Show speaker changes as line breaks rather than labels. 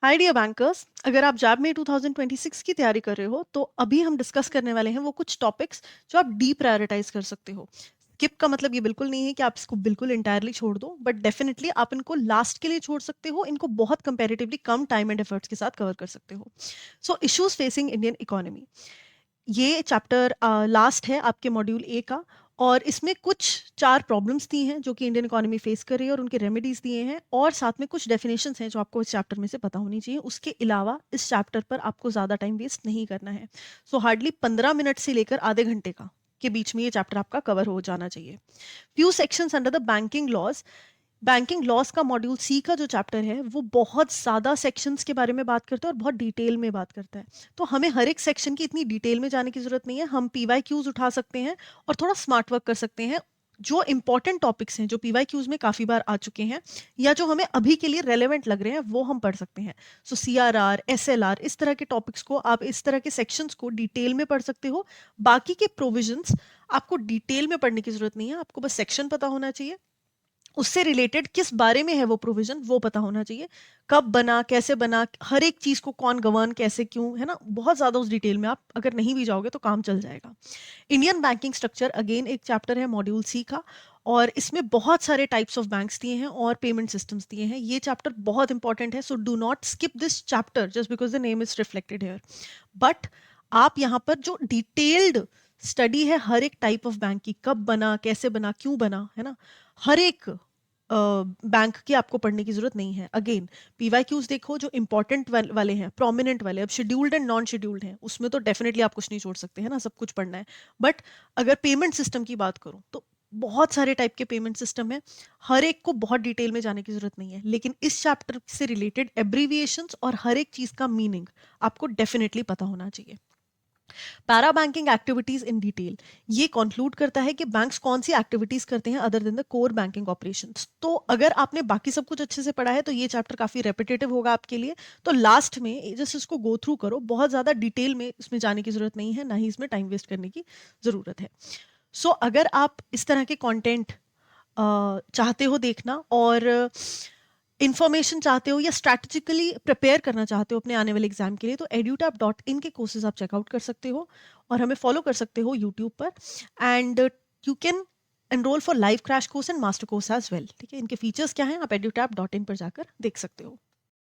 Hi dear bankers, अगर आप जैब में 2026 की तैयारी कर रहे हो तो अभी हम डिस्कस करने वाले हैं वो कुछ टॉपिक्स जो आप डी प्रायोरिटाइज कर सकते हो। स्किप का मतलब ये बिल्कुल नहीं है कि आप इसको बिल्कुल इंटायरली छोड़ दो, बट डेफिनेटली आप इनको लास्ट के लिए छोड़ सकते हो। इनको बहुत comparatively come time and efforts के साथ कवर कर सकते हो। सो इश्यूज फेसिंग इंडियन इकोनॉमी, ये चैप्टर लास्ट है आपके मॉड्यूल ए का, और इसमें कुछ 4 प्रॉब्लम्स दी हैं जो कि इंडियन इकोनॉमी फेस कर रही है और उनके रेमेडीज दिए हैं, और साथ में कुछ डेफिनेशंस हैं जो आपको इस चैप्टर में से पता होनी चाहिए। उसके अलावा इस चैप्टर पर आपको ज़्यादा टाइम वेस्ट नहीं करना है। सो हार्डली 15 मिनट से लेकर आधे घंटे का के बीच में ये चैप्टर आपका कवर हो जाना चाहिए। Few sections under the banking laws, banking laws का मॉड्यूल सी का जो चैप्टर है वो बहुत ज़्यादा सेक्शंस के बारे में बात करता है और बहुत डिटेल में बात करता है। तो हमें हर एक सेक्शन की इतनी डिटेल में जाने की ज़रूरत नहीं है। हम पीवाई क्यूज उठा सकते हैं और थोड़ा स्मार्ट वर्क कर सकते हैं। जो इंपॉर्टेंट टॉपिक्स हैं जो पीवाई क्यूज में काफ़ी बार आ चुके हैं या जो हमें अभी के लिए रेलेवेंट लग रहे हैं वो हम पढ़ सकते हैं। सो CRR, SLR, इस तरह के टॉपिक्स को आप, इस तरह के सेक्शंस को डिटेल में पढ़ सकते हो। बाकी के प्रोविजंस आपको डिटेल में पढ़ने की ज़रूरत नहीं है, आपको बस सेक्शन पता होना चाहिए, उससे रिलेटेड किस बारे में है वो प्रोविजन वो पता होना चाहिए, कब बना, कैसे बना, हर एक चीज को कौन गवर्न, कैसे, क्यों, है ना। बहुत ज्यादा उस डिटेल में आप अगर नहीं भी जाओगे तो काम चल जाएगा। इंडियन बैंकिंग स्ट्रक्चर अगेन एक चैप्टर है मॉड्यूल सी का, और इसमें बहुत सारे टाइप्स ऑफ बैंक्स दिए हैं और पेमेंट सिस्टम्स दिए हैं। ये चैप्टर बहुत इंपॉर्टेंट है, so do not skip this chapter just because the name is reflected here. But आप यहाँ पर जो डिटेल्ड स्टडी है हर एक टाइप ऑफ बैंक की, कब बना, कैसे बना, क्यों बना, है ना, हर एक बैंक की आपको पढ़ने की जरूरत नहीं है। अगेन पीवाई क्यूज देखो जो इंपॉर्टेंट वाले हैं, प्रोमिनेंट वाले। अब शेड्यूल्ड एंड नॉन शेड्यूल्ड हैं, उसमें तो डेफिनेटली आप कुछ नहीं छोड़ सकते, है ना, सब कुछ पढ़ना है। बट अगर पेमेंट सिस्टम की बात करूं तो बहुत सारे टाइप के पेमेंट सिस्टम है, हर एक को बहुत डिटेल में जाने की जरूरत नहीं है। लेकिन इस चैप्टर से रिलेटेड एब्रीविएशंस और हर एक चीज का मीनिंग आपको डेफिनेटली पता होना चाहिए। Para banking activities in detail, ये कंक्लूड करता है कि बैंक्स कौन सी एक्टिविटीज करते हैं other than the core banking operations. तो अगर आपने बाकी सब कुछ अच्छे से पढ़ा है तो ये चैप्टर काफी रेपिटेटिव होगा आपके लिए। तो लास्ट में जस्ट इसको गो थ्रू करो, बहुत ज्यादा डिटेल में इसमें जाने की जरूरत नहीं है, ना ही इसमें टाइम वेस्ट करने की जरूरत है। सो अगर आप इस तरह के कंटेंट चाहते हो देखना, और इन्फॉर्मेशन चाहते हो या स्ट्रैटेजिकली प्रिपेयर करना चाहते हो अपने आने वाले एग्जाम के लिए, तो edutap.in के कोर्सेज आप चेकआउट कर सकते हो और हमें फॉलो कर सकते हो यूट्यूब पर। And you can enrol for live crash course and master course as well. ठीक है, इनके फीचर्स क्या हैं आप edutap.in पर जाकर देख सकते हो।